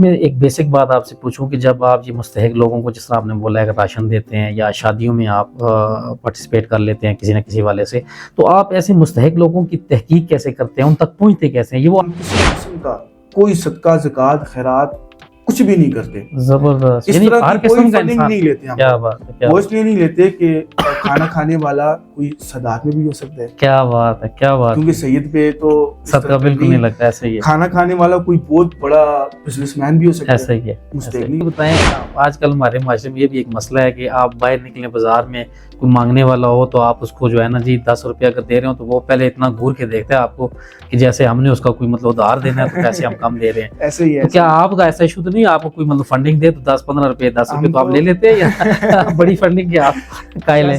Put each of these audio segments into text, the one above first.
میں ایک بیسک بات آپ سے پوچھوں کہ جب آپ یہ مستحق لوگوں کو، جس طرح آپ نے بولا ہے کہ راشن دیتے ہیں یا شادیوں میں آپ پارٹیسپیٹ کر لیتے ہیں کسی نہ کسی والے سے، تو آپ ایسے مستحق لوگوں کی تحقیق کیسے کرتے ہیں، ان تک پہنچتے کیسے ہیں؟ یہ وہ کسی قسم کا کوئی صدقہ زکوٰۃ خیرات کچھ بھی نہیں کرتے، زبردست، اس یعنی طرح ہر کی قسم کوئی کا فنڈنگ انسان. نہیں لیتے ہم. کیا بات ہے، کیا وہ بات اس لیے نہیں لیتے کہ کھانا کھانے والا کوئی صداقت میں بھی ہو سکتا ہے، کیا بات ہے، کیا بات کیونکہ سید پہ تو اس صدقہ طرح بالکل نہیں لگتا. ایسا ہی ہے، کھانا کھانے والا کوئی بہت بڑا بزنس مین بھی ہو سکتا ایسا ہے. ہی ہے. مستحق نہیں. بتائیں، آج کل ہمارے معاشرے میں یہ بھی ایک مسئلہ ہے کہ آپ باہر نکلیں بازار میں، کوئی مانگنے والا ہو تو آپ اس کو جو ہے نا جی 10 روپیہ اگر دے رہے ہو تو وہ پہلے اتنا گھور کے دیکھتا ہے آپ کو کہ جیسے ہم نے اس کا کوئی مطلب ادھار دینا ہے تو پیسے ہم کم دے رہے ہیں. ایسے ہی ہے. تو کیا آپ کا ایسا ایشو تو نہیں؟ آپ کو کوئی مطلب فنڈنگ دے تو 10-15 روپے 10 روپے تو آپ لے لیتے ہیں یا بڑی فنڈنگ کے آپ قائل ہیں؟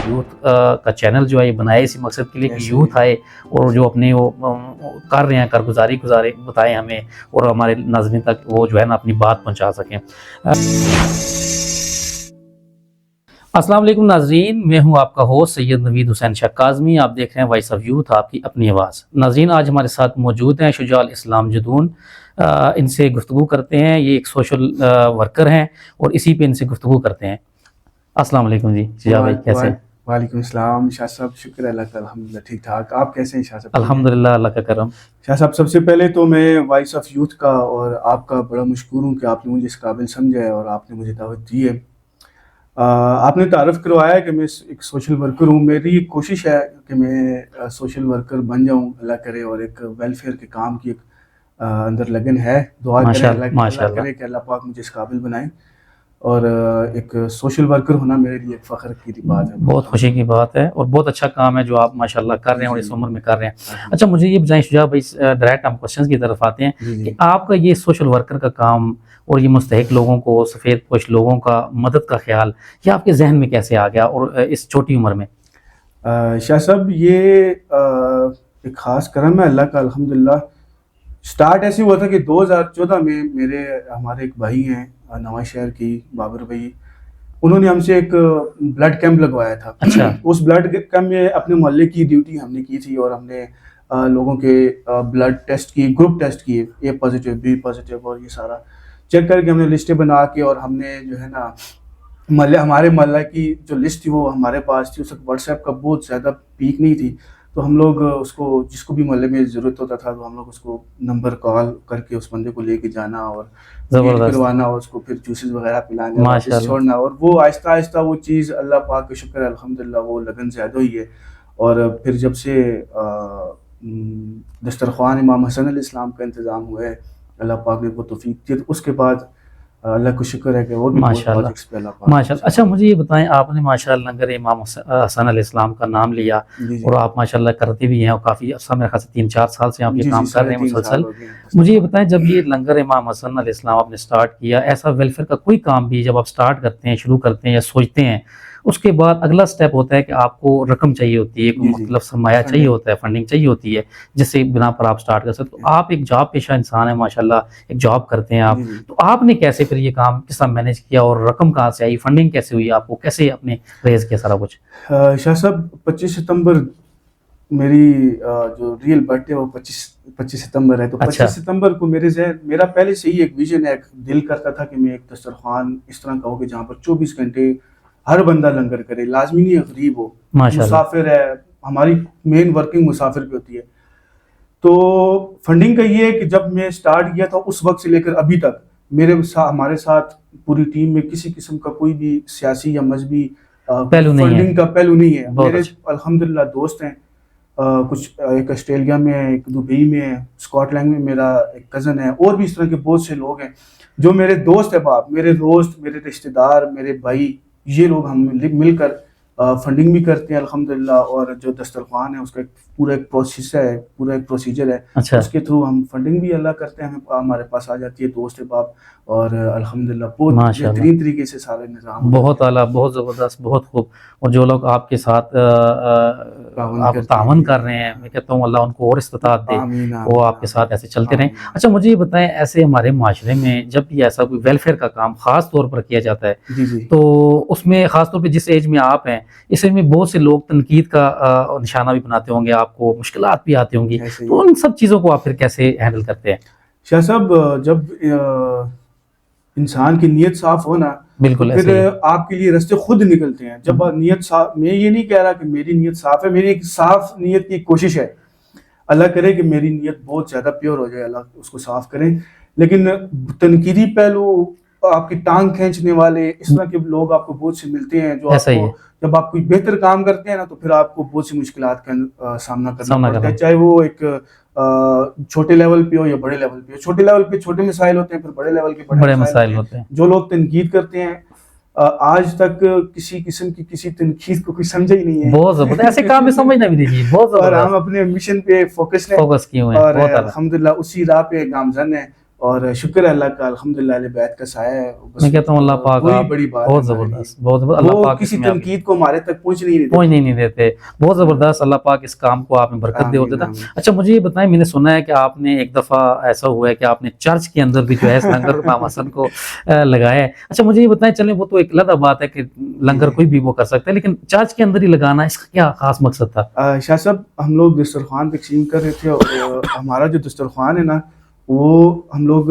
یوتھ کا چینل جو ہے یہ بنائے اسی مقصد کے لیے کہ یوتھ آئے اور جو اپنے وہ کر رہے ہیں کارگزاری بتائیں ہمیں اور ہمارے ناظرین تک وہ جو ہے نا اپنی بات پہنچا سکیں. السلام علیکم ناظرین، میں ہوں آپ کا ہوسٹ سید نوید حسین شاہ کاظمی. آپ دیکھ رہے ہیں وائس آف یوتھ، آپ کی اپنی آواز. ناظرین، آج ہمارے ساتھ موجود ہیں شجاع الاسلام جدون. ان سے گفتگو کرتے ہیں. یہ ایک سوشل ورکر ہیں اور اسی پہ ان سے گفتگو کرتے ہیں. السلام علیکم جی شجاع بھائی، کیسے ہیں؟ وعلیکم السلام شاہ صاحب، شکر اللہ کا، الحمدللہ ٹھیک ٹھاک. آپ کیسے ہیں شاہ صاحب؟ الحمدللہ، اللہ کا کرم. شاہ صاحب، سب سے پہلے تو میں وائس آف یوتھ کا اور آپ کا بڑا مشکور ہوں کہ آپ نے مجھے اس قابل سمجھا ہے اور آپ نے مجھے دعوت دی ہے. آپ نے تعارف کروایا ہے کہ میں ایک سوشل ورکر ہوں. میری کوشش ہے کہ میں سوشل ورکر بن جاؤں، اللہ کرے، اور ایک ویلفیئر کے کام کی ایک اندر لگن ہے. دعا کریں اللہ کرے کہ اللہ پاک مجھے اس قابل بنائیں، اور ایک سوشل ورکر ہونا میرے لیے ایک فخر کی بات ہے. بہت خوشی کی بات ہے اور بہت اچھا کام ہے جو آپ ماشاءاللہ کر رہے ہیں اور اس عمر میں کر رہے ہیں. اچھا، مجھے یہ بتائیں شجاع بھائی، ڈائریکٹ ہم کوشچنز کی طرف آتے ہیں کہ آپ کا یہ سوشل ورکر کا کام اور یہ مستحق لوگوں کو، سفید پوش لوگوں کا مدد کا خیال، یہ آپ کے ذہن میں کیسے آ گیا اور اس چھوٹی عمر میں؟ شاہ صاحب، یہ ایک خاص کرم ہے اللہ کا، الحمدللہ. سٹارٹ ایسے ہوا تھا کہ 2014 میں ہمارے ایک بھائی ہیں نواز شہر کی، بابر بھائی، انہوں نے ہم سے ایک بلڈ کیمپ لگوایا تھا. اچھا. اس بلڈ کیمپ میں اپنے محلے کی ڈیوٹی ہم نے کی تھی اور ہم نے لوگوں کے بلڈ ٹیسٹ کیے، گروپ ٹیسٹ کیے، اے پازیٹیو، بی پازیٹیو، اور یہ سارا چیک کر کے ہم نے لسٹیں بنا کے، اور ہم نے جو ہے نا ہمارے محلہ کی جو لسٹ تھی وہ ہمارے پاس تھی. اس وقت واٹس ایپ کا بہت زیادہ پیک نہیں تھی، تو ہم لوگ اس کو، جس کو بھی محلے میں ضرورت ہوتا تھا تو ہم لوگ اس کو نمبر کال کر کے اس بندے کو لے کے جانا اور کروانا، اور اس کو پھر جوسز وغیرہ پلانے، واپس چھوڑنا. اور وہ آہستہ آہستہ وہ چیز، اللہ پاک کا شکر ہے الحمدللہ، وہ لگن زیادہ ہوئی ہے. اور پھر جب سے دسترخوان امام حسن علیہ السلام کا انتظام ہوا ہے، اللہ پاک نے وہ توفیق دی، اس کے بعد اللہ کو شکر ہے کہ وہ بھی ماشاءاللہ ماشاءاللہ. اچھا، مجھے یہ بتائیں، آپ نے ماشاءاللہ لنگر امام حسن علیہ السلام کا نام لیا اور آپ ماشاءاللہ کرتے بھی ہیں اور کافی عرصہ، میرے خیال سے 3-4 سال سے آپ یہ کام کر رہے ہیں مسلسل. مجھے یہ بتائیں، جب یہ لنگر امام حسن علیہ السلام آپ نے سٹارٹ کیا، ایسا ویلفیئر کا کوئی کام بھی جب آپ سٹارٹ کرتے ہیں، شروع کرتے ہیں یا سوچتے ہیں، اس کے بعد اگلا سٹیپ ہوتا ہے کہ آپ کو رقم چاہیے ہوتی ہے، مطلب سرمایہ چاہیے ہوتا ہے، فنڈنگ چاہیے ہوتی ہے جس سے بنا پر آپ سٹارٹ کر سکتے. تو آپ ایک جاب پیشہ انسان ہیں ماشاءاللہ، ایک جاب کرتے ہیں آپ، تو آپ نے کیسے پھر یہ کام کس طرح مینیج کیا اور رقم کہاں سے آئی، فنڈنگ کیسے ہوئی، آپ کو کیسے اپنے ریز کیا سارا کچھ؟ شاہ صاحب، 25 ستمبر میری جو ریئل برتھ ڈے وہ 25 ستمبر ہے. تو 25 ستمبر کو میرا پہلے سے ہی ایک ویژن ہے، ایک دل کرتا تھا کہ میں ایک دسترخوان اس طرح کا ہو کہ جہاں پر 24 گھنٹے ہر بندہ لنگر کرے، لازمی نہیں ہے غریب ہو، مسافر ہے، ہماری مین ورکنگ مسافر پہ ہوتی ہے. تو فنڈنگ کا یہ ہے کہ جب میں سٹارٹ کیا تھا اس وقت سے لے کر ابھی تک ہمارے ساتھ پوری ٹیم میں کسی قسم کا کوئی بھی سیاسی یا مذہبی فنڈنگ کا پہلو نہیں ہے. میرے الحمدللہ دوست ہیں، کچھ ایک آسٹریلیا میں ہے، ایک دبئی میں ہے، اسکاٹ لینڈ میں میرا ایک کزن ہے، اور بھی اس طرح کے بہت سے لوگ ہیں جو میرے دوست احباب، میرے دوست، میرے رشتہ دار، میرے بھائی، یہ لوگ ہم مل کر فنڈنگ بھی کرتے ہیں الحمدللہ. اور جو دسترخوان ہے اس کا پورا ایک پروسیس ہے، پورا ایک پروسیجر ہے، اس کے تھرو ہم فنڈنگ بھی اللہ کرتے ہیں، ہمارے پاس آ جاتی ہے دوست احباب، اور الحمدللہ بہت بہترین طریقے سے سارے نظام. بہت اعلیٰ، بہت زبردست، بہت خوب. اور جو لوگ آپ کے ساتھ آپ تعاون کر رہے ہیں، میں کہتا ہوں اللہ ان کو اور استطاعت دے، وہ آپ کے ساتھ ایسے چلتے رہیں. اچھا، مجھے یہ بتائیں، ایسے ہمارے معاشرے میں جب بھی ایسا کوئی ویلفیئر کا کام خاص طور پر کیا جاتا ہے تو اس میں خاص طور پہ جس ایج میں آپ ہیں، اس ایج میں بہت سے لوگ تنقید کا نشانہ بھی بناتے ہوں گے، آپ کو مشکلات بھی آتی ہوں گی، تو ان سب چیزوں کو آپ پھر کیسے ہینڈل کرتے ہیں؟ شاہ صاحب جب انسان کی نیت صاف ہو نا بالکل ایسے پھر ہی آپ کے لیے راستے خود نکلتے ہیں. جب نیت صاف, میں یہ نہیں کہہ رہا کہ میری نیت صاف ہے, میری ایک صاف نیت کی کوشش ہے, اللہ کرے کہ میری نیت بہت زیادہ پیور ہو جائے, اللہ اس کو صاف کریں. لیکن تنقیدی پہلو, آپ کی ٹانگ کھینچنے والے اس طرح کے لوگ آپ کو بہت سے ملتے ہیں جو آپ ایسا ہی کو, ہے. جب آپ کوئی بہتر کام کرتے ہیں نا تو پھر آپ کو بہت سی مشکلات کا سامنا کرنا پڑتا ہے, چاہے وہ ایک چھوٹے لیول پہ ہو یا بڑے لیول پہ ہو. چھوٹے لیول پہ چھوٹے مسائل ہوتے ہیں, پھر بڑے لیول کے بڑے مسائل ہوتے ہیں. جو لوگ تنقید کرتے ہیں آج تک کسی قسم کی کسی تنقید کو کوئی سمجھا ہی نہیں ہے. بہت زبردست, ایسے کام میں سمجھنا بھی دیجیے, بہت اور زبردست. ہم اپنے مشن پہ فوکس کیے ہوئے ہیں, اور بہت اعلیٰ. الحمدللہ اسی راہ پہ گامزن ہے, اور شکر ہے اللہ کا, الحمدللہ اہل بیت کا سایہ ہے. میں کہتا ہوں اللہ پاک وہی بڑی بات بہت زبردست, بہت اللہ وہ پاک کسی تنقید کو ہمارے تک پہنچنے نہیں دیتے. بہت زبردست, اللہ پاک اس کام کو آپ میں برکت دے ہوتا تھا. اچھا مجھے یہ بتائیں, میں نے سنا ہے کہ آپ نے ایک دفعہ ایسا ہوا ہے کہ آپ نے چرچ کے اندر بھی جو ہے لنگر امام حسن کو لگایا ہے. اچھا مجھے یہ بتائیں, چلیں وہ تو ایک علیحدہ بات ہے کہ لنگر کوئی بھی وہ کر سکتا ہے, لیکن چرچ کے اندر ہی لگانا, اس کا کیا خاص مقصد تھا؟ شاہ صاحب ہم لوگ دسترخوان تقسیم کر رہے تھے, اور ہمارا جو دسترخوان ہے نا وہ ہم لوگ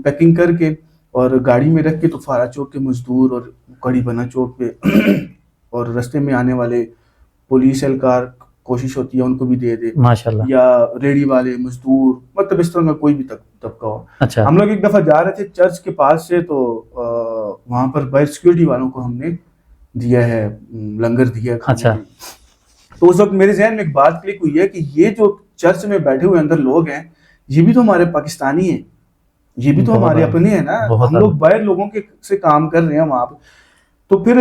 پیکنگ کر کے اور گاڑی میں رکھ کے تو فارا چوک کے مزدور اور کڑی بنا چوک پہ اور رستے میں آنے والے پولیس اہلکار کوشش ہوتی ہے ان کو بھی دے دے, ماشاءاللہ, یا ریڑی والے مزدور, مطلب اس طرح کا کوئی بھی طبقہ ہو. اچھا ہم لوگ ایک دفعہ جا رہے تھے چرچ کے پاس سے, تو وہاں پر باہر سیکورٹی والوں کو ہم نے دیا ہے لنگر دیا کھانے اچھا کے لیے. تو اس وقت میرے ذہن میں ایک بات کلک ہوئی ہے کہ یہ جو چرچ میں بیٹھے ہوئے اندر لوگ ہیں یہ بھی تو ہمارے پاکستانی ہیں, یہ بھی تو ہمارے اپنے ہیں نا, ہم لوگ باہر لوگوں کے سے کام کر رہے ہیں وہاں پہ. تو پھر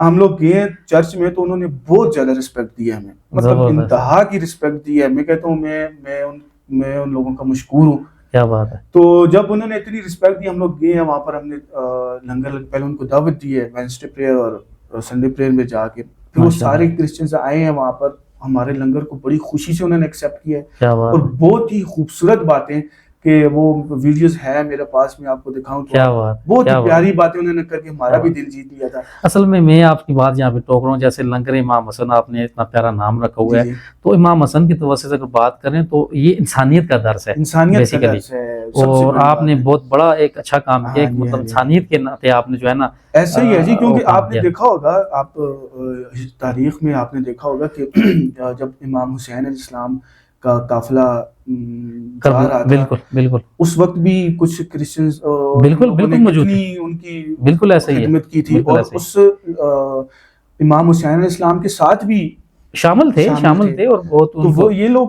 ہم لوگ گئے چرچ میں تو انہوں نے بہت زیادہ رسپیکٹ دیا ہمیں, مطلب انتہا کی رسپیکٹ دی ہے. میں کہتا ہوں میں ان لوگوں کا مشکور ہوں. کیا بات ہے. تو جب انہوں نے اتنی رسپیکٹ دی, ہم لوگ گئے ہیں وہاں پر, ہم نے لنگر پہلے ان کو دعوت دی ہے وینسڈے پریئر اور سنڈے پریئر میں جا کے, پھر وہ سارے کرسچنز آئے ہیں وہاں پر, ہمارے لنگر کو بڑی خوشی سے انہوں نے ایکسیپٹ کیا ہے. اور بہت ہی خوبصورت باتیں, کہ وہ ویڈیوز ہے میرے پاس, میں آپ کو دکھاؤں تو بہت ہی پیاری باتیں انہوں نے کر کے ہمارا بھی دل جیت لیا تھا. اصل میں آپ کی بات یہاں پہ ٹوک رہا ہوں, جیسے لنگر امام حسن آپ نے اتنا پیارا نام رکھا ہوا ہے, تو امام حسن کی توسط سے اگر بات کریں تو یہ انسانیت کا درس ہے, انسانیت کا درس ہے. اور آپ نے بہت بڑا ایک اچھا کام کیا, مطلب انسانیت کے ناطے آپ نے جو ہے نا ایسے ہی ہے جی, کیونکہ آپ نے دیکھا ہوگا, آپ تاریخ میں آپ نے دیکھا ہوگا کہ جب امام حسین علیہ السلام کا قافلہ جا رہا تھا, بالکل بالکل, اس وقت بھی کچھ کرسچنز بالکل موجود تھے, ان کی بالکل ایسا ہی خدمت کی تھی, اور اس امام حسین علیہ السلام کے ساتھ بھی شامل تھے. اور بہت تو یہ لوگ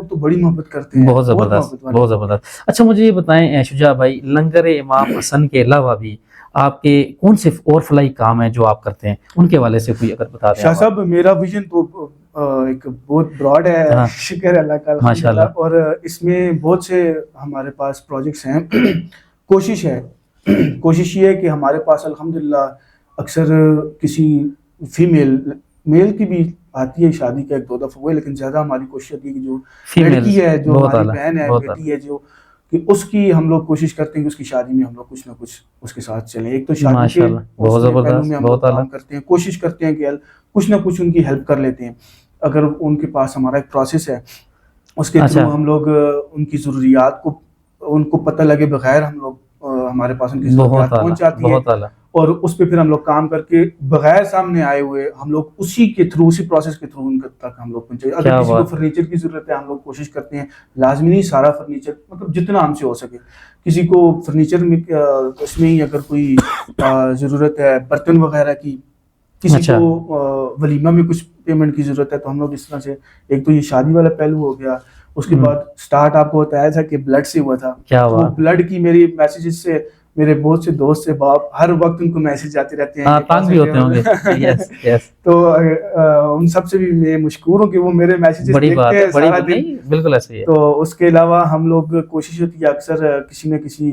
تو بڑی محبت کرتے ہیں. بہت زبردست. اچھا مجھے یہ بتائیں شجاع بھائی, لنگر امام حسن کے علاوہ بھی آپ کے کون سے اور فلاحی کام ہیں جو آپ کرتے ہیں, ان کے حوالے سے کوئی اگر بتا دیں. شاہ صاحب میرا ویژن تو ایک بہت براڈ ہے, شکر اللہ کا الحمدللہ, اور اس میں بہت سے ہمارے پاس پروجیکٹس ہیں. کوشش یہ ہے کہ ہمارے پاس الحمدللہ اکثر کسی میل کی بھی آتی ہے, شادی کا ایک دو دفعہ ہوئے, لیکن زیادہ ہماری کوشش ہوتی ہے کہ جو لڑکی ہے, جو ہماری بہن ہے, بیٹی ہے, جو کہ اس کی ہم لوگ کوشش کرتے ہیں کہ اس کی شادی میں ہم لوگ کچھ نہ کچھ اس کے ساتھ چلیں. ایک تو شادی کے پہلو میں ہم لوگ کام کرتے ہیں, کوشش کرتے ہیں کہ کچھ نہ کچھ ان کی ہیلپ کر لیتے ہیں. اگر ان کے پاس ہمارا ایک پروسیس ہے, اس کے تھرو ہم لوگ ان کی ضروریات کو ان کو پتہ لگے بغیر ہم لوگ ہمارے پاس ان کی ضروریات پہنچ جاتی ہے, اور اس پہ پھر ہم لوگ کام کر کے بغیر سامنے آئے ہوئے ہم لوگ اسی پروسیس کے تھرو ان تک ہم لوگ پہنچے. اگر کسی کو فرنیچر کی ضرورت ہے, ہم لوگ کوشش کرتے ہیں, لازمی نہیں سارا فرنیچر, مطلب جتنا ہم سے ہو سکے. کسی کو فرنیچر میں اس میں ہی اگر کوئی ضرورت ہے برتن وغیرہ کی, کسی کو ولیمہ میں کچھ پیمنٹ کی ضرورت ہے, تو ہم لوگ اس طرح سے, ایک تو یہ شادی والا پہلو ہو گیا. اس کے بعد سٹارٹ آپ کو بتایا تھا کہ بلڈ سے ہوا تھا, تو بلڈ کی میری میسیجز سے میرے بہت سے دوست سے باپ ہر وقت ان کو میسج آتے رہتے ہیں, تنگ بھی ہوتے ہوں گے, تو ان سب سے بھی میں مشکور ہوں کہ وہ میرے میسیجز دیکھتے ہیں سارا دن. بالکل ایسے ہی. تو اس کے علاوہ ہم لوگ کوشش ہوتی ہے اکثر کسی نہ کسی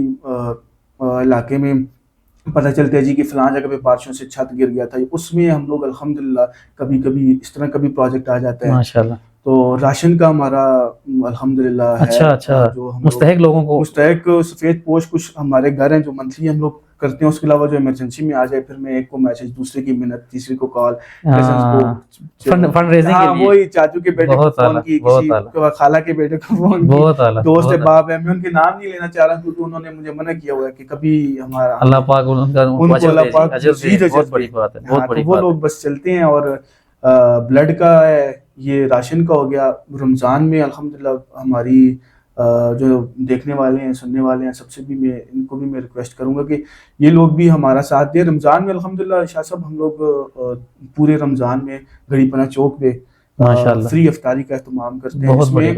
علاقے میں پتہ چلتا ہے جی کہ فلاں جگہ پہ بارشوں سے چھت گر گیا تھا, اس میں ہم لوگ الحمدللہ کبھی اس طرح کا بھی پروجیکٹ آ جاتا ہے. ماشاءاللہ. تو راشن کا ہمارا الحمدللہ ہے. اچھا جو ہم مستحق لوگوں کو مستحق سفید پوش کچھ ہمارے گھر ہیں جو منتھلی ہم لوگ کرتے ہیں. اس کے علاوہ جو ایمرجنسی میں آ جائے پھر میں ایک کو میسج, دوسرے کی منت, تیسری کو کال, فنڈ ریزنگ کے لیے. وہی چاچو کے بیٹے کو فون کی, کسی خالہ کے بیٹے کو فون کی, دوست احباب ہیں. میں ان کے نام نہیں لینا چاہ رہا کیونکہ انہوں نے مجھے منع کیا ہوا ہے کہ کبھی ہمارا اللہ پاک ان کو اللہ پاک بہت بڑی بات ہے, بہت بڑی وہ لوگ بس چلتے ہیں. اور بلڈ کا ہے, یہ راشن کا ہو گیا. رمضان میں الحمدللہ ہماری جو دیکھنے والے ہیں, سننے والے ہیں, سب سے بھی میں ان کو بھی میں ریکویسٹ کروں گا کہ یہ لوگ بھی ہمارا ساتھ دیں. رمضان میں الحمدللہ شاہ صاحب ہم لوگ پورے رمضان میں گھڑی پناہ چوک پہ فری افطاری کا اہتمام کرتے ہیں. اس میں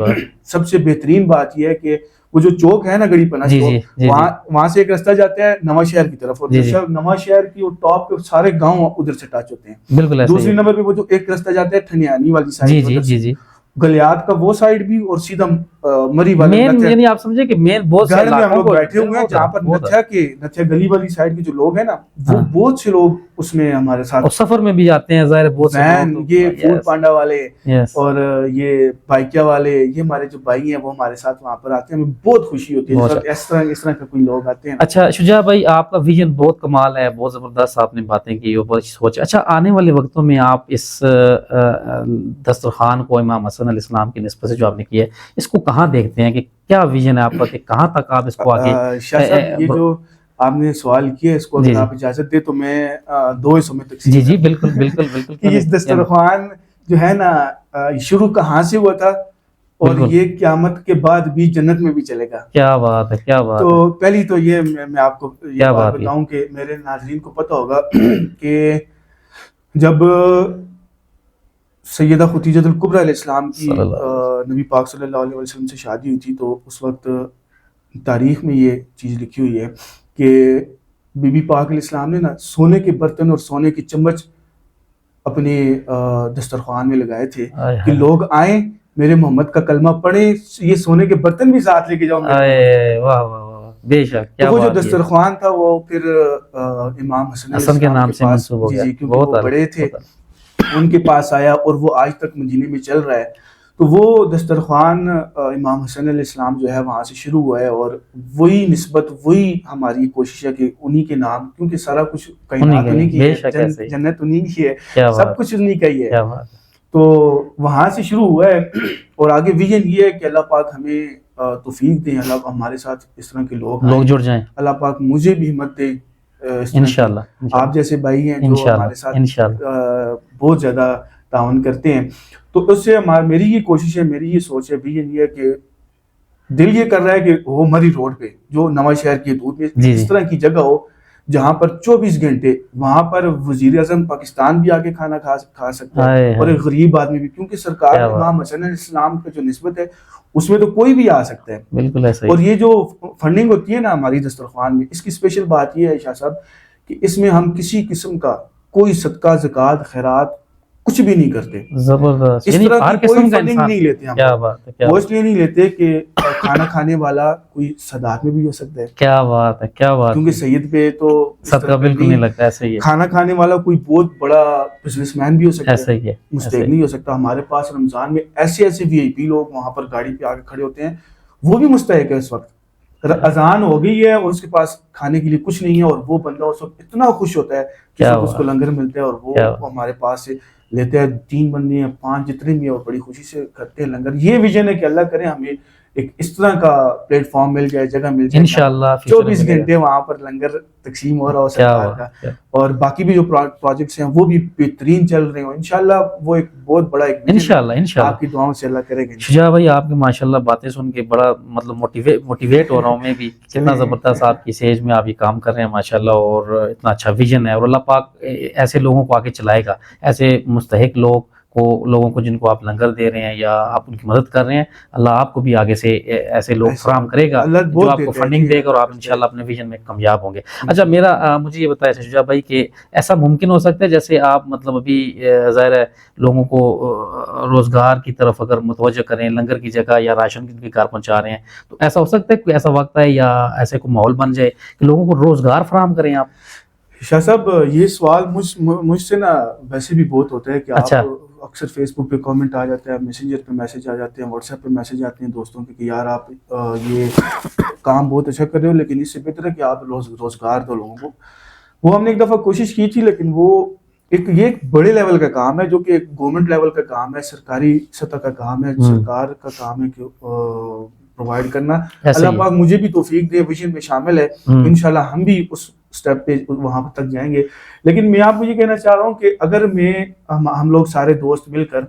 سب سے بہترین بات یہ ہے کہ وہ جو چوک ہے نا گھڑی پناہ چوک, وہاں سے ایک رستہ جاتا ہے نواں شہر کی طرف, اور نواں شہر کی ٹاپ پہ سارے گاؤں ادھر سے ٹچ ہوتے ہیں. بالکل. دوسری نمبر پہ وہ جو ایک رستہ جاتا ہے ٹھنیانی والی سائڈ, گلیات کا وہ سائڈ بھی, اور سیدھا مری والا یعنی آپ سمجھے کہ مین بہت سے ہم لوگ بیٹھے ہوئے ہیں جہاں پر نتھیا گلی والی سائڈ کے جو لوگ ہیں نا, وہ بہت سے لوگ اس میں ہمارے ساتھ سفر میں بھی جاتے ہیں. ظاہر بہت سے یہ فوڈ پانڈا والے اور یہ بائکیا والے, یہ ہمارے جو بھائی ہیں وہ ہمارے ساتھ وہاں پر آتے ہیں. ہمیں بہت خوشی ہوتی ہے اس طرح کے کوئی لوگ آتے ہیں. اچھا شجاع بھائی, آپ کا ویژن بہت کمال ہے, بہت زبردست آپ نے باتیں کی, وہ بہت سوچ. اچھا آنے والے وقتوں میں آپ اس دسترخوان کو امام حسن علیہ السلام کی نسبت سے جو آپ نے کی ہے, اس کو کہاں دیکھتے ہیں, کہ کیا ویژن ہے آپ کا, کہ کہاں تک آپ اس کو آگے. شاہ صاحب یہ جو آپ نے سوال کیا, اس کو اگر آپ اجازت دیں تو میں دو حصوں میں تقسیم. جی بالکل. اس دسترخوان جو ہے نا, شروع کہاں سے ہوا تھا اور یہ قیامت کے بعد بھی جنت میں بھی چلے گا. کیا بات ہے. تو پہلی تو یہ میں آپ کو یہ بات بتاؤں کہ میرے ناظرین کو پتہ ہوگا کہ جب سیدہ ختیجۃ الکبریٰ علیہ السلام کی نبی پاک صلی اللہ علیہ وسلم سے شادی ہوئی تھی, تو اس وقت تاریخ میں یہ چیز لکھی ہوئی ہے کہ بی بی پاک علیہ السلام نے نا سونے کے برتن اور سونے کی چمچ اپنے دسترخوان میں لگائے تھے کہ لوگ آئیں, میرے محمد کا کلمہ پڑھیں, یہ سونے کے برتن بھی ساتھ لے کے جاؤں. بے شک. وہ جو دسترخوان تھا وہ پھر امام حسن کے نام سے منسوب ہو گیا, کیونکہ وہ بڑے تھے, ان کے پاس آیا اور وہ آج تک مدینے میں چل رہا ہے. تو وہ دسترخوان امام حسن علیہ السلام جو ہے وہاں سے شروع ہوا ہے, اور وہی نسبت, وہی ہماری کوشش ہے کہ انہی کے نام, کیونکہ سارا کچھ کائنات انہی کی ہے, جنت انہی کی ہے, سب کچھ انہی کا ہی ہے. تو وہاں سے شروع ہوا ہے, اور آگے ویژن یہ ہے کہ اللہ پاک ہمیں توفیق دیں, اللہ ہمارے ساتھ اس طرح کے لوگ جڑ جائیں, اللہ پاک مجھے بھی ہمت دے. انشاءاللہ آپ جیسے بھائی ہیں جو ہمارے ساتھ بہت زیادہ تعاون کرتے ہیں, تو اس سے میری یہ کوشش ہے, میری یہ سوچ ہے بھی یہ ہے کہ دل یہ کر رہا ہے کہ وہ مری روڈ پہ جو نواں شہر کی حدود میں اس طرح کی جگہ ہو جہاں پر 24 گھنٹے وہاں پر وزیر اعظم پاکستان بھی آ کے کھانا کھا سکتا ہے, اور ایک غریب آدمی بھی, کیونکہ سرکار امام حسن علیہ السلام کا جو نسبت ہے اس میں تو کوئی بھی آ سکتا ہے. بالکل ایسا ہی. اور یہ جو فنڈنگ ہوتی ہے نا ہماری دسترخوان میں, اس کی اسپیشل بات یہ ہے شاہ صاحب کہ اس میں ہم کسی قسم کا کوئی صدقہ زکوٰۃ خیرات کچھ بھی نہیں کرتے. زبردست. اس طرح کی کوئی فنڈنگ نہیں لیتے ہم. کیا بات ہے. وہ اس لیے نہیں لیتے کہ کھانا کھانے والا کوئی صداقت میں بھی ہو سکتا ہے. کیا بات ہے. کیونکہ سید پہ تو صدقہ بالکل نہیں لگتا. ایسا ہی ہے. کھانا کھانے والا کوئی بہت بڑا بزنس مین بھی ہو سکتا ہے, ایسا ہی ہے, مستحق نہیں ہو سکتا. ہمارے پاس رمضان میں ایسے VIP لوگ وہاں پر گاڑی پہ آ کے کھڑے ہوتے ہیں, وہ بھی مستحق ہے. اس وقت اذان ہو گئی ہے اور اس کے پاس کھانے کے لیے کچھ نہیں ہے, اور وہ بندہ اس وقت اتنا خوش ہوتا ہے کہ اس کو لنگر ملتا ہے, اور وہ ہمارے پاس سے لیتے ہیں. 3 بندے ہیں 5 جتنے بھی ہیں, اور بڑی خوشی سے کرتے ہیں لنگر. یہ ویژن ہے کہ اللہ کرے ہمیں ایک اس طرح کا پلیٹ فارم مل جائے, جگہ مل جائے, انشاءاللہ 24 گھنٹے وہاں پر لنگر تقسیم ہو رہا ہو سرکار کا, اور باقی بھی جو پروجیکٹس ہیں وہ بھی بہترین چل رہے ہوں. انشاءاللہ وہ ایک بہت بڑا ایک انشاءاللہ آپ کی دعاؤں سے اللہ کرے گا. شجاع بھائی آپ کی ماشاءاللہ باتیں سن کے بڑا مطلب موٹیویٹ ہو رہا ہوں میں بھی, کتنا زبردست آپ کی سیج میں آپ یہ کام کر رہے ہیں ماشاءاللہ, اور اتنا اچھا ویژن ہے, اور اللہ پاک ایسے لوگوں کو آگے چلائے گا, ایسے مستحق لوگوں کو جن کو آپ لنگر دے رہے ہیں یا آپ ان کی مدد کر رہے ہیں, اللہ آپ کو بھی آگے سے ایسے لوگ فراہم کرے گا جو آپ کو فنڈنگ دے گا, اور آپ انشاءاللہ اپنے ویژن میں کامیاب ہوں گے. اچھا مجھے یہ بتایا شجاع بھائی کہ ایسا ممکن ہو سکتا ہے جیسے آپ مطلب ابھی ظاہر ہے لوگوں کو روزگار کی طرف اگر متوجہ کریں, لنگر کی جگہ یا راشن کی کار پہنچا رہے ہیں, تو ایسا ہو سکتا ہے کوئی ایسا وقت ہے یا ایسے کوئی ماحول بن جائے کہ لوگوں کو روزگار فراہم کریں آپ؟ شاہ صاحب یہ سوال مجھ سے نا ویسے بھی بہت ہوتا ہے کہ اکثر فیس بک پہ کامنٹ آ جاتا ہے, میسنجر پہ میسج آ جاتے ہیں, واٹس ایپ پہ میسج آتے ہیں دوستوں کے کہ یار آپ یہ کام بہت اچھا کر رہے ہو, لیکن اس سے بہتر ہے کہ آپ روزگار دو لوگوں کو. وہ ہم نے ایک دفعہ کوشش کی تھی, لیکن وہ یہ ایک بڑے لیول کا کام ہے جو کہ ایک گورنمنٹ لیول کا کام ہے, سرکاری سطح کا کام ہے, سرکار کا کام ہے کہ پرووائڈ کرنا. اللہ پاک مجھے بھی توفیق دے, ویژن میں شامل ہے, انشاءاللہ ہم بھی اس سٹیپ پہ وہاں تک جائیں گے. لیکن میں آپ کو یہ کہنا چاہ رہا ہوں کہ اگر ہم لوگ سارے دوست مل کر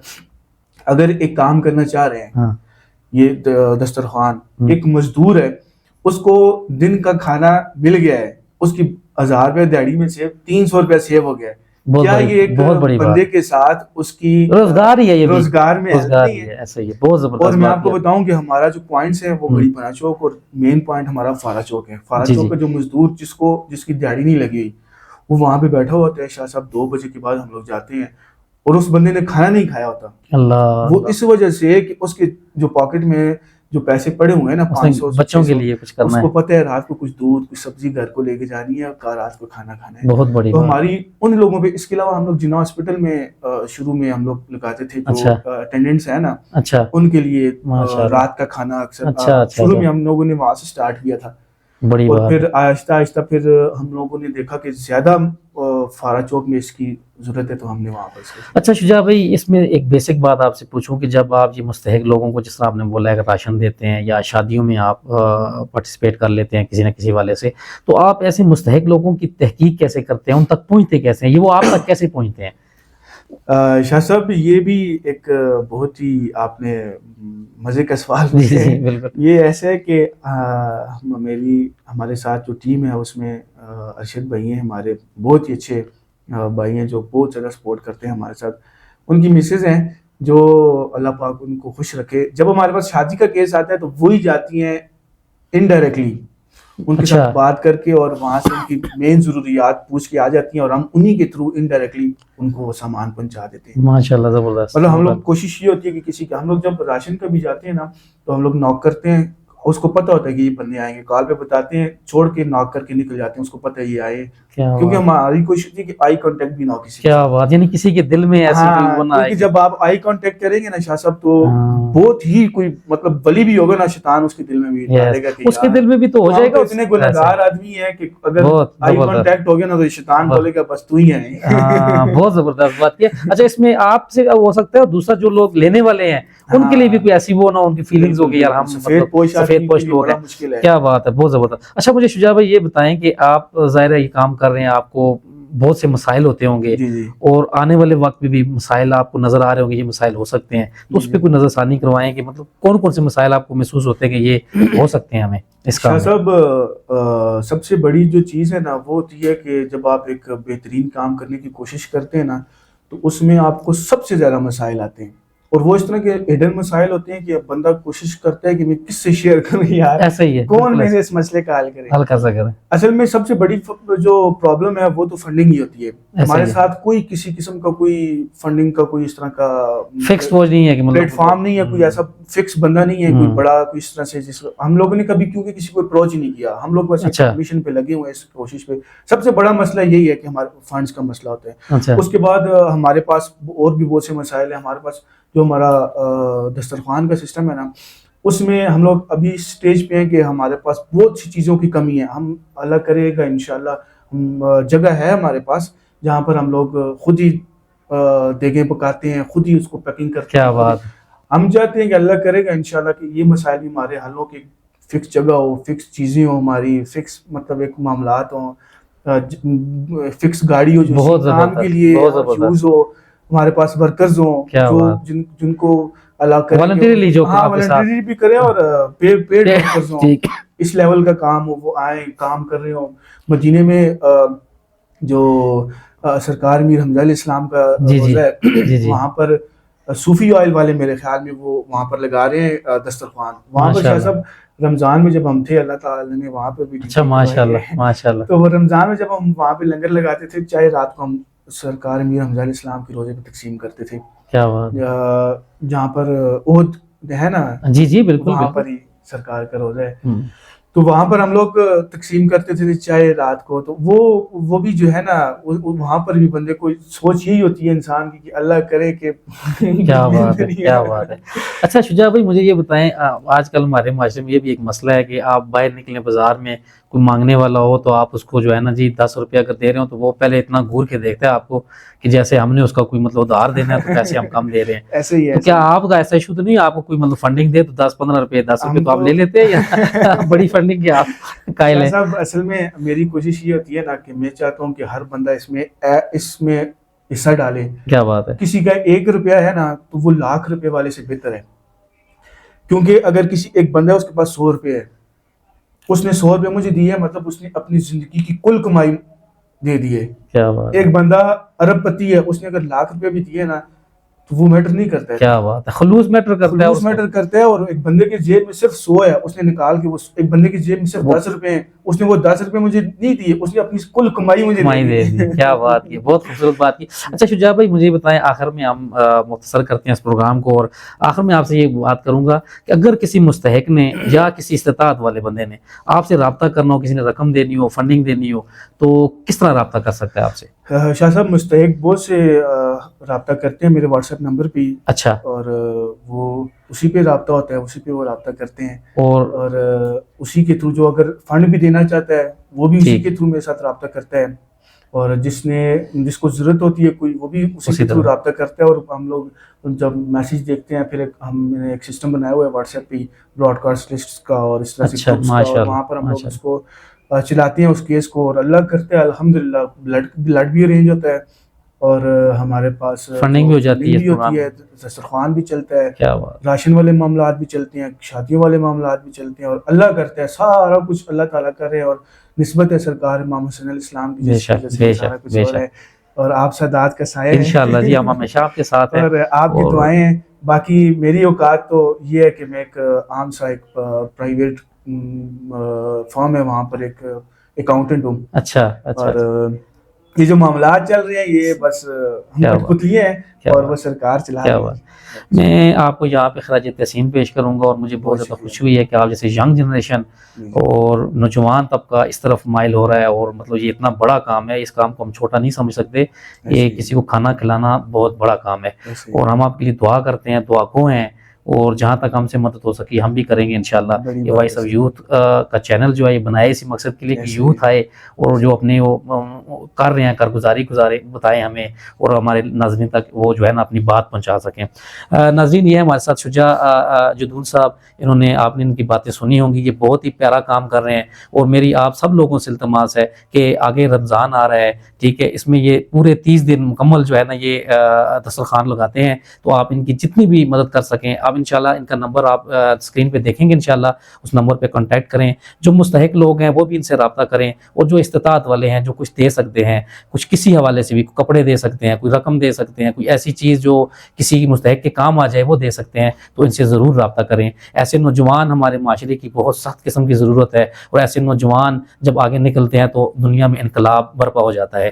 اگر ایک کام کرنا چاہ رہے ہیں, یہ دسترخوان, ایک مزدور ہے, اس کو دن کا کھانا مل گیا ہے, اس کی 1000 روپے دیہڑی میں سے 300 روپے سیو ہو گیا ہے, کیا یہ ایک بندے کے ساتھ اس کی روزگار ہی ہے, یہ روزگار میں ہے؟ ایسا ہی ہے, بہت زبردست. اور میں آپ کو بتاؤں کہ ہمارا جو پوائنٹس ہیں وہ بڑی پناہ چوک, اور مین پوائنٹ ہمارا فارا چوک ہے. فارا چوک کا جو مزدور جس کی دیہڑی نہیں لگی وہ وہاں پہ بیٹھا ہوتا ہے, شاہ صاحب 2 بجے کے بعد ہم لوگ جاتے ہیں, اور اس بندے نے کھانا نہیں کھایا ہوتا. اللہ, وہ اس وجہ سے کہ اس کے جو پاکٹ میں جو پیسے پڑے ہوئے ہیں نا 500 بچوں کے لیے کچھ کرنا ہے, اس کو پتہ ہے رات کو کچھ دودھ کچھ سبزی گھر کو لے کے جانی ہے, اور رات کو کھانا کھانا ہے. بہت بڑی تو ہماری ان لوگوں پہ, اس کے علاوہ ہم لوگ جناح ہاسپٹل میں شروع میں ہم لوگ لگاتے تھے جو اٹینڈنٹس ہیں نا, ان کے لیے رات کا کھانا اکثر شروع میں ہم لوگوں نے وہاں سے سٹارٹ کیا تھا. اور پھر آہستہ آہستہ پھر ہم لوگوں نے دیکھا کہ زیادہ فارا چوک میں اس کی ضرورت ہے, تو ہم نے وہاں پر. اچھا شجاع بھائی, اس میں ایک بیسک بات آپ سے پوچھوں کہ جب آپ یہ مستحق لوگوں کو, جس طرح آپ نے بولا ہے کہ راشن دیتے ہیں یا شادیوں میں آپ پارٹیسپیٹ کر لیتے ہیں کسی نہ کسی والے سے, تو آپ ایسے مستحق لوگوں کی تحقیق کیسے کرتے ہیں, ان تک پہنچتے کیسے ہیں, یہ وہ آپ تک کیسے پہنچتے ہیں؟ شاہ صاحب یہ بھی ایک بہت ہی آپ نے مزے کا سوال پوچھا ہے. یہ ایسا ہے کہ ہمارے ساتھ جو ٹیم ہے اس میں ارشد بھائی ہیں, ہمارے بہت ہی اچھے بھائی ہیں جو بہت زیادہ سپورٹ کرتے ہیں ہمارے ساتھ. ان کی مسز ہیں جو اللہ پاک ان کو خوش رکھے, جب ہمارے پاس شادی کا کیس آتا ہے تو وہی جاتی ہیں انڈائریکٹلی ان کے ساتھ بات کر کے, اور وہاں سے ان کی مین ضروریات پوچھ کے آ جاتی ہیں, اور ہم انہی کے تھرو انڈائریکٹلی ان کو وہ سامان پہنچا دیتے ہیں. ماشاءاللہ زبردست. مطلب ہم لوگ کوشش یہ ہوتی ہے کہ کسی کا, ہم لوگ جب راشن کا بھی جاتے ہیں نا تو ہم لوگ ناک کرتے ہیں, اس کو پتہ ہوتا ہے کہ یہ بندے آئیں گے, کال پہ بتاتے ہیں, چھوڑ کے ناک کر کے نکل جاتے ہیں, اس کو پتہ ہے یہ آئے, کیونکہ ہماری کوشش ہوتی ہے کہ آئی کانٹیکٹ بھی نہ ہو کسی. کیا بات, یعنی کسی کے دل میں ایسی کوئی وہ نہ آئے, کیونکہ جب آپ آئی کانٹیکٹ کریں گے نا شاہ صاحب تو بہت ہی کوئی مطلب ولی بھی ہوگا نا, شیطان اس کے دل میں بھی ڈالے گا کہ اس کے دل میں بھی تو ہو جائے گا. اتنے گنہگار آدمی ہے کہ اگر آئی کانٹیکٹ ہو گیا نا تو شیطان بولے گا بس تو ہی ہے. بہت زبردست بات کی. اچھا اس میں آپ سے ہو سکتا ہے, دوسرا جو لوگ لینے والے ہیں ان کے لیے بھی کوئی ایسی وہ نہ, ان کی فیلنگز ہوگی یار ہم سفید پوش لوگ ہیں. کیا بات ہے, بہت زبردست. اچھا مجھے شجاع بھائی یہ بتائیں کہ آپ ظاہر ہے یہ کام کر رہے ہیں, آپ کو بہت سے مسائل ہوتے ہوں گے, اور آنے والے وقت میں بھی مسائل آپ کو نظر آ رہے ہوں گے, یہ مسائل ہو سکتے ہیں, تو اس پہ کوئی نظر ثانی کروائیں کہ مطلب کون کون سے مسائل آپ کو محسوس ہوتے ہیں کہ یہ ہو سکتے ہیں ہمیں اس کام میں؟ صاحب سب سے بڑی جو چیز ہے نا وہ ہوتی ہے کہ جب آپ ایک بہترین کام کرنے کی کوشش کرتے ہیں نا تو اس میں آپ کو سب سے زیادہ مسائل آتے ہیں, اور وہ اس طرح کے ہڈن مسائل ہوتے ہیں کہ بندہ کوشش کرتا ہے کہ میں کس سے شیئر کروں یار, ایسا ہی ہے, کون میرے اس مسئلے کا حل کر سکے. اصل میں سب سے بڑی جو پرابلم ہے وہ تو فنڈنگ ہی ہوتی ہے. ہمارے ساتھ کوئی کسی قسم کا کوئی فنڈنگ کا کوئی اس طرح کا فکس وہ نہیں ہے کہ پلیٹ فارم نہیں ہے, کوئی ایسا فکس بندہ نہیں ہے کوئی بڑا کوئی اس طرح سے, جس ہم لوگوں نے کبھی کیونکہ کسی کو اپروچ ہی نہیں کیا, ہم لوگ بس مشن پہ لگے ہوئے ہیں اس کوشش پہ. سب سے بڑا مسئلہ یہی ہے کہ ہمارے فنڈز کا مسئلہ ہوتا ہے. اس کے بعد ہمارے پاس اور بھی بہت سے مسائل ہیں. ہمارے پاس جو ہمارا دسترخوان کا سسٹم ہے نا اس میں ہم لوگ ابھی اسٹیج پہ ہیں کہ ہمارے پاس بہت سی چیزوں کی کمی ہے. ہم اللہ کرے گا انشاءاللہ جگہ ہے ہمارے پاس جہاں پر ہم لوگ خود ہی دیگیں پکاتے ہیں, خود ہی اس کو پیکنگ کرتے ہیں. کیا بات. ہم چاہتے ہیں کہ اللہ کرے گا انشاءاللہ کہ یہ مسائل بھی ہمارے حل ہو, کہ فکس جگہ ہو, فکس چیزیں ہوں, ہماری فکس مطلب ایک معاملات ہوں, فکس گاڑی ہو جو کام کے لیے یوز ہو, ہمارے پاس ورکرز ہوں جو جن کو اللہ کرے والنٹری بھی کرے اور پیڈ ورکرز ہوں, اس لیول کا کام ہو, وہ آئیں کام کر رہے ہوں. مدینے میں جو سرکار میر حمزہ علیہ السلام کا روضہ ہے وہاں پر صوفی آئل والے میرے خیال میں وہ وہاں پر لگا رہے ہیں دسترخوان. وہاں پر شاہ صاحب رمضان میں جب ہم تھے اللہ تعالیٰ نے وہاں پہ بھی ماشاءاللہ تو وہ رمضان میں جب ہم وہاں پہ لنگر لگاتے تھے, چاہے رات کو ہم سرکار میر حمزہ علیہ السلام کے روزے پہ تقسیم کرتے تھے. کیا بات. جہاں پر احد ہے نا, جی بالکل وہاں پر ہی سرکار کا روزہ ہے. تو وہاں پر ہم لوگ تقسیم کرتے تھے چائے رات کو. تو وہ بھی جو ہے نا وہاں پر بھی بندے کو سوچ یہی ہوتی ہے انسان کی کہ اللہ کرے کہ کیا بات ہے، کیا بات ہے. اچھا شجاع بھائی مجھے یہ بتائیں، آج کل ہمارے معاشرے میں یہ بھی ایک مسئلہ ہے کہ آپ باہر نکلیں بازار میں، کوئی مانگنے والا ہو تو آپ اس کو جو ہے نا جی 10 روپیہ اگر دے رہے ہو تو وہ پہلے اتنا گھور کے دیکھتا ہے آپ کو کہ جیسے ہم نے اس کا کوئی مطلب ادھار دینا ہے تو پیسے ہم کم دے رہے ہیں. ایسے ہی ہے. تو کیا آپ کا ایسا ایشو تو نہیں، آپ کو کوئی مطلب فنڈنگ دے تو 10-15 روپے 10 روپے تو آپ لے لیتے ہیں یا بڑی فنڈنگ کے آپ قائل ہیں؟ صاحب اصل میں میری کوشش یہ ہوتی ہے نا کہ میں چاہتا ہوں کہ ہر بندہ اس میں حصہ ڈالے. کیا بات ہے. کسی کا 1 روپیہ ہے نا تو وہ لاکھ روپے والے سے بہتر ہے. کیونکہ اگر کسی ایک بندہ اس کے پاس 100 روپے ہے، اس نے 100 روپے مجھے دیے، مطلب اس نے اپنی زندگی کی کل کمائی دے دیے. کیا بات. ایک بندہ ارب پتی ہے، اس نے اگر لاکھ روپے بھی دیے نا تو وہ میٹر نہیں کرتا ہے. کیا بات ہے، خلوص میٹر کرتا ہے. خلوص میٹر کرتا ہے. اور ایک بندے کے جیب میں صرف 100 ہے، اس نے نکال کے ایک بندے کی جیب میں صرف 10 روپے ہیں، اس نے وہ 10 روپے مجھے نہیں دیے، اس نے اپنی کل کمائی مجھے دے دی. کیا بات کی، بہت خوبصورت بات کی. اچھا شجاع بھائی مجھے بتائیں، آخر میں ہم مختصر کرتے ہیں اس پروگرام کو، اور آخر میں آپ سے یہ بات کروں گا کہ اگر کسی مستحق نے یا کسی استطاعت والے بندے نے آپ سے رابطہ کرنا ہو، کسی نے رقم دینی ہو، فنڈنگ دینی ہو، تو کس طرح رابطہ کر سکتا ہے آپ سے؟ شاہ صاحب مستحق بہت سے رابطہ کرتے ہیں میرے واٹس ایپ نمبر پہ. اچھا. اور وہ اسی پہ رابطہ ہوتا ہے، اسی پہ وہ رابطہ کرتے ہیں. اور اسی کے تھرو جو اگر فنڈ بھی دینا چاہتا ہے وہ بھی اسی کے تھرو میرے ساتھ رابطہ کرتا ہے. اور جس کو ضرورت ہوتی ہے کوئی، وہ بھی اسی کے تھرو رابطہ کرتا ہے. اور ہم لوگ جب میسیج دیکھتے ہیں، پھر ہم نے ایک سسٹم بنایا ہوا ہے واٹس ایپ پہ براڈ کاسٹ لسٹ کا اور اس طرح سے گروپس کا، اور وہاں پر ہم لوگ اس کو چلاتے ہیں اس کیس کو. اور اللہ کرتے ہیں الحمدللہ بلڈ بھی ارینج ہوتا ہے اور ہمارے پاس فنڈنگ بھی ہو جاتی ہے، دسترخوان بھی چلتا ہے، کیا بات، راشن والے معاملات بھی چلتے ہیں، شادیوں والے معاملات بھی چلتے ہیں. اور اللہ کرتا ہے سارا کچھ اللہ تعالیٰ کرے، اور نسبت ہے سرکار امام حسین علیہ السلام کی، سارا کچھ ہو رہا ہے. اور آپ سادات کا سایہ انشاءاللہ جی ہم ہمیشہ آپ کے ساتھ ہیں، اور آپ کی دعائیں ہیں. باقی میری اوقات تو یہ ہے کہ میں ایک عام سا ایک پرائیویٹ فرم ہے، وہاں پر ایک اکاؤنٹنٹ ہوں. اچھا. اور یہ جو معاملات چل رہے ہیں یہ بس ہم کٹپتلیاں ہیں اور وہ سرکار چلا رہی ہے. میں آپ کو یہاں پہ خراج تحسین پیش کروں گا، اور مجھے بہت زیادہ خوشی ہوئی ہے کہ آپ جیسے ینگ جنریشن اور نوجوان طبقہ اس طرف مائل ہو رہا ہے. اور مطلب یہ اتنا بڑا کام ہے، اس کام کو ہم چھوٹا نہیں سمجھ سکتے. یہ کسی کو کھانا کھلانا بہت بڑا کام ہے، اور ہم آپ کے لیے دعا کرتے ہیں، دعا گو ہیں، اور جہاں تک ہم سے مدد ہو سکی ہم بھی کریں گے انشاءاللہ. یہ وائس آف یوتھ کا چینل جو ہے یہ بنائے اسی مقصد کے لیے کہ یوتھ آئے اور جو اپنے وہ کر رہے ہیں کارگزاری بتائیں ہمیں، اور ہمارے ناظرین تک وہ جو ہے نا اپنی بات پہنچا سکیں. ناظرین یہ ہمارے ساتھ شجاع جدون صاحب، انہوں نے آپ نے ان کی باتیں سنی ہوں گی، یہ بہت ہی پیارا کام کر رہے ہیں. اور میری آپ سب لوگوں سے التماس ہے کہ آگے رمضان آ رہا ہے، ٹھیک ہے، اس میں یہ پورے 30 دن مکمل جو ہے نا یہ دسترخوان لگاتے ہیں، تو آپ ان کی جتنی بھی مدد کر سکیں آپ انشاءاللہ ان کا نمبر آپ اسکرین پہ دیکھیں گے، انشاءاللہ اس نمبر پہ کانٹیکٹ کریں. جو مستحق لوگ ہیں وہ بھی ان سے رابطہ کریں، اور جو استطاعت والے ہیں جو کچھ دے سکتے ہیں، کچھ کسی حوالے سے بھی کپڑے دے سکتے ہیں، کوئی رقم دے سکتے ہیں، کوئی ایسی چیز جو کسی مستحق کے کام آ جائے وہ دے سکتے ہیں، تو ان سے ضرور رابطہ کریں. ایسے نوجوان ہمارے معاشرے کی بہت سخت قسم کی ضرورت ہے، اور ایسے نوجوان جب آگے نکلتے ہیں تو دنیا میں انقلاب برپا ہو جاتا ہے.